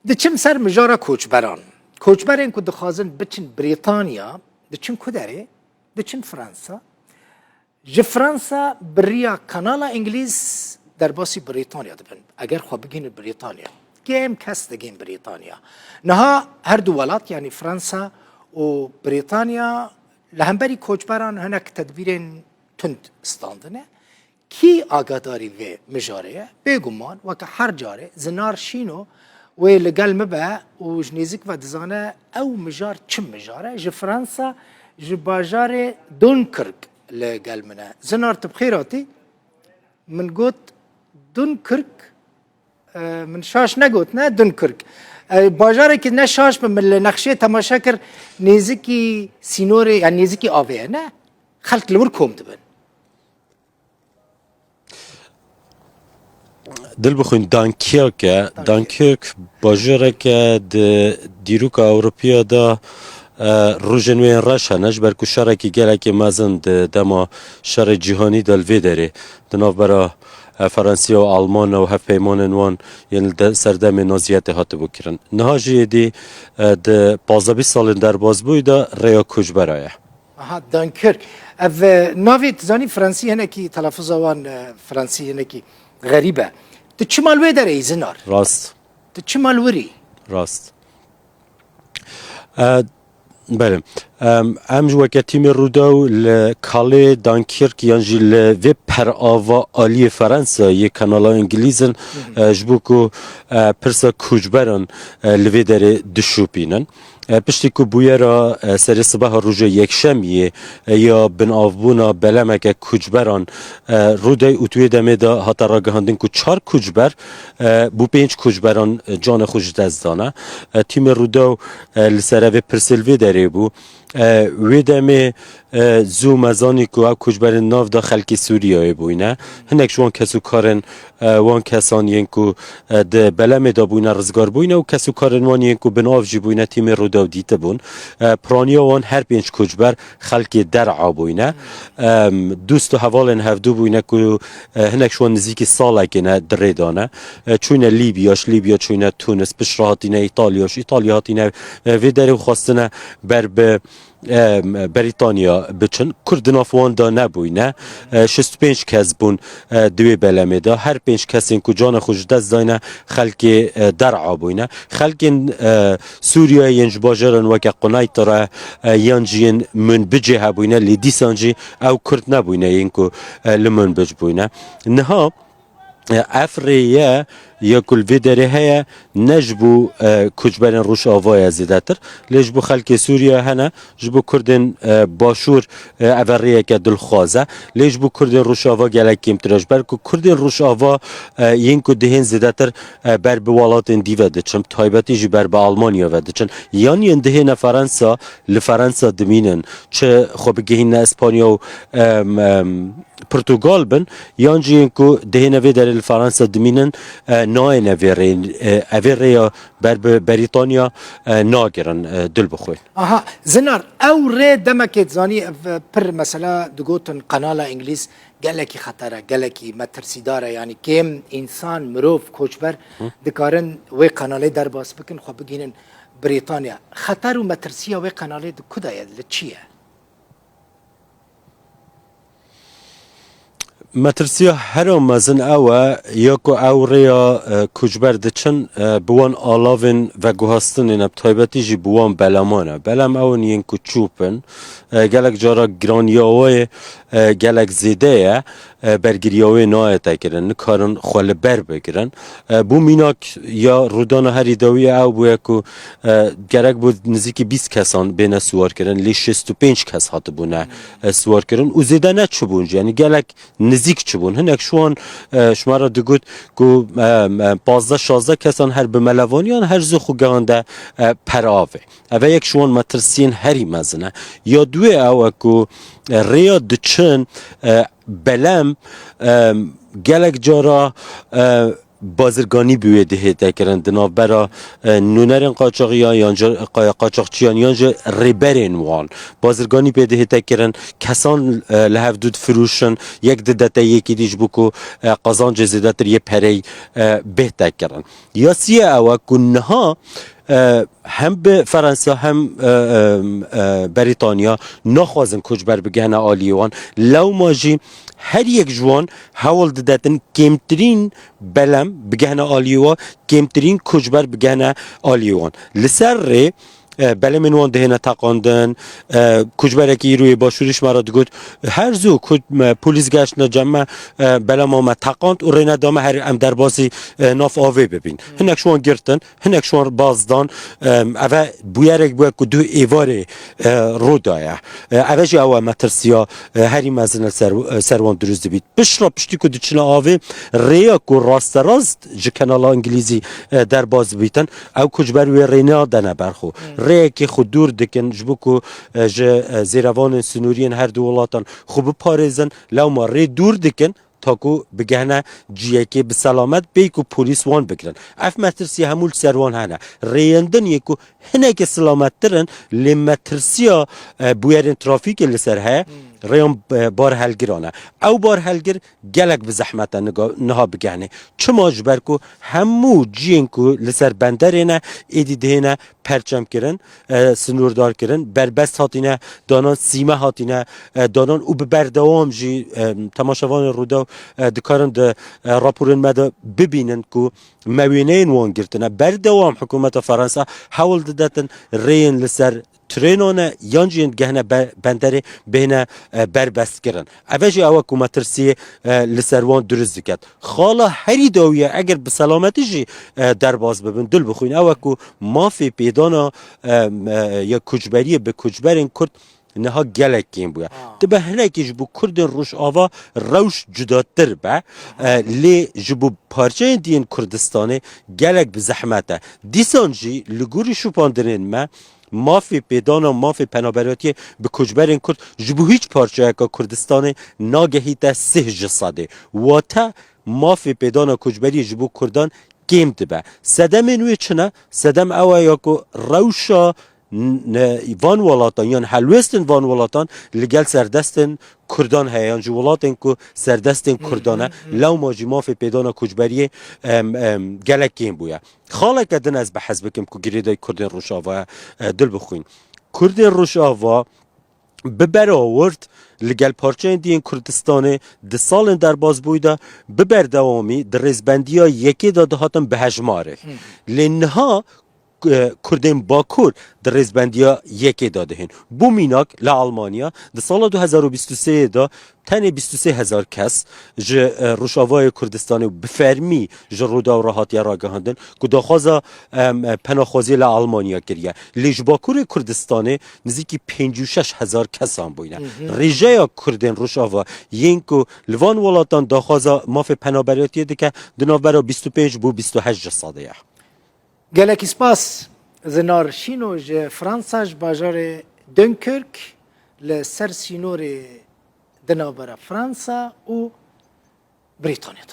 دچم سر مجارا کوچبران کوچبرین که دخوازن بچن بریتانیا دچن کدره دچن فرانسا جه فرانسا بریا کانالا انگلیز در باسی بریتانیا دبن اگر خواه بگین بریتانیا گیم کس دگین بریتانیا نها هر دو ولات یعنی فرانسا و بریتانیا لهمبری کوچبران هنک تدبیرین تند استاندنه کی آگاداری و مجاره بگمان و که هر جاره زنار شینو و لگل مبا و جنیزک و دزانه او مجار چم مجاره جه فرانسا جه باجار دونکرک لگل منه زنار تبخیراتی من گوت دونکرک من شاش نگوت نه دونکرک باجاره که نه شاش من نقشه تماشا کر نیزکی سینوری یعنی نیزکی آوه نه خلق لور کوم دبن دل بخوین دانکیرک باجره که دیروک اوروپیا دا روژنوین راش هنش برکو شهر که گله که مازن دما شهر جهانی دل وی داره دناف برا فرانسیه و آلمان و هف پیمان وان یعنی سردم نازیت هات بکرن نهاجی دی د 15 سال در باز بویدا ریا کج برایه آها دانکرک اف ناویت زانی فرانسی هنه کی تلفظ وان فرانسی هنه کی غریبه تو چه مالوی داره ای زنار راست تو چه مالوری راست بله ام جو که تیم رودو لکاله دانکیرک یانجی لوی پر آوا آلی فرانسه یک کانال انگلیزن جبو کو پرسا کوچبران لوی داره دشوپینن پشتی که بویه را سر صبح روز یک شمیه یا بن آفبونا بلمه که کوچبران روده اتوی دمه دا حتی را گهاندین که 4 کوچبر بو 5 کوچبران جان خوش دزدانه تیم روده لسره و پرسلوی داره بو وی دمه زو مزانی که او کوچبر ناف دا خلکی سوریه بوینه هنک شوان کسو کارن وان کسان ین که ده بلمه دا بوینه رزگار بوینه و کسو کارن وان ین که بناف جی بوینه تیم رودا و دیته بون پرانیا وان هر 5 کوچبر خلکی درعا بوینه دوست و حوالن هفدو بوینه که هنک شوان نزیکی ساله کنه دره دانه چونه لیبیا چونه تونس پشراهاتینه ایتالیا هاتینه وی داره خواستنه بر به بریتانیا بچن کردن افوان دا نبوینه 65 کس بون دوی بلمه دا هر 5 کسین که جان خوش دست داینه خلق درعا بوینه خلق سوریه ینج باجرن وکه قنای تره ینجین من بجه هبوینه لی دیسانجی او کرد نبوینه ینکو لمن بج بوینه نها افریه یا کل ویدره هیا نجبو کجبرن روش آوای زیداتر لجبو خلک سوریه هنه جبو کردن باشور اوریه که دلخوازه لجبو کردن روش آوا گلکیم تراج برکو کردن روش آوا ینکو دهن زیداتر بر به دیوه دچم تایبتی جی بر به آلمانیا و دچن یعنی دهن فرانسا لفرانسا دمینن چه خوب گهین اسپانیا و پرتغال بن یانجی ینکو دهن ویدره لفرانسا دمینن ناین اویریا بر بریتانیا ناگرن دل بخوی آها زنار او ری دمکت زانی پر مثلا دگوتن قنال انگلیز گلکی خطره گلکی مترسیداره یعنی کم انسان مروف کوچبر دکارن وی قناله در باس بکن خو بگینن بریتانیا خطر و مترسیه وی قناله دو کدایه لچیه مترسیا هر مزن اوه یاکو او ریا کجبر دچن بوان آلاوین و گوهستن نب تایبتی جی بوان بلمانه بلم او نین که چوپن گلک جارا گرانیاوه گلک زیده برگریاوه نایتا کرن نکارن خوال بر بگیرن بو میناک یا رودان هری داوی او بویا که گرک بود نزیکی 20 کسان بین سوار کرن لی 65 کس هات بونه سوار کرن و زیده نه چوبون یعنی گلک نزیک چوبون هنک شوان شما را دگود که 15-16 کسان هر به ملوانیان هر زخو گانده پراوه اوه یک شوان مترسین هری مزنه یا دوی او که ریا دچن بلم گلک جارا بازرگانی بوی دهیده کرن دنابرا نونرین قاچاقیان یانجا قاچاقچیان یانجا ریبرین وان بازرگانی به دهیده کرن کسان لحف دود فروشن یک ددتا یکی دیش بکو قازان جزیده تر یه پری بهته کرن یاسیه اوه کنها هم به فرانسه هم بریتانیا نخوازن کجبر بگهنه آلیوان لو ماجی هر یک جوان حول دادن کمترین بلم بگهنه آلیوان کمترین کجبر بگهنه آلیوان لسر ری بله منوان دهنه تاقاندن کجبرکی روی باشورش مرا دگود هر زو کد پلیس گشت نجمع بله ما ما تاقاند و رینه دامه هر ام در بازی ناف آوه ببین هنک شوان گرتن هنک شوان بازدان اوه بویرک بوید که دو ایوار رو دایه اوه جی اوه مترسیا هری مزن سروان دروز بید بشرا پشتی که دوچنا آوه ریا که راست راست جه کانال انگلیزی در باز بیتن او کجبر وی رینه دنه برخو ریکی خود دور دکن جبو که زیروان سنورین هر دو ولاتان خوب پارزن لو ما ری دور دکن تا کو بگهنه جیه که به سلامت بی که پولیس وان بگرن اف مترسی همول سروان هنه ریندن یکو هنه که سلامت ترن لی مترسیا بویرین ترافیک لسر ها ریان بار هلگرانه او بار هلگر گلک به زحمت نها بگهنه چما جبر کو همو جین کو لسر بندرینه ایدی دهنه پرچم کرن سنوردار کرن بربست هاتینه دانان سیمه هاتینه دانان او به بردوام جی تماشاوان رودا دکارن ده راپورن مده ببینن که موینین وان گرتنه بردوام حکومت فرانسه حول دادن رین لسر ترینونه یانجین گهنه بندری بینه بربست کرن اوجی اوه که مترسی لسروان درست دکت خالا هری داویه اگر به سلامتی جی در باز ببین دل بخوین اوه که مافی پیدانا یا کجبری به کجبرین کرد نها گلک کیم بویا تبه هنکی جبو کردن روش آوا روش جداتر با لی جبو پارچه دین کردستانه گلک به زحمته دیسان جی لگوری شپاندرین ما مافی پیدان و مافی پنابراتی به کجبرین کرد جبو هیچ پارچه که کردستان ناگهی تا 3 جساده و تا مافی پیدان و کجبری جبو کردان کم دبه سدم نوی چنه سدم اوه یا که روشا وان ولاتان یان حلوستن وان ولاتان لگل سردستن کردان هیان جو ولاتن کو سردستن کردانه لو ماجی مافی پیدانا کجبری گلکیم بویا خاله کدن از بحث بکم که گریدای کردن روشاوا دل بخوین کردن روشاوا ببر آورد لگل پارچه دیین کردستان ده سال در باز بویده ببر دوامی در رزبندی ها یکی داده هاتن به هجماره لنها کردن باکور در رزبندیا یکی داده هن بو میناک لآلمانیا در سال 2023 دا تنی 23,000 کس روشاوای کردستان بفرمی رودا و راحتی را گهاندن که داخوازا پناخوازی لآلمانیا کریه لیج باکور کردستان نزدیکی 56,000 کس هم بوینه ریجه کردن روشاوا یین که لوان ولاتان داخوازا ماف پنابریاتی دکه دنابرا 25 بو 28 ساده گلک اسپاس زنار شینو جه فرانساش باجار دنکرک لسر سینور دنابرا فرانسا و بریتانیا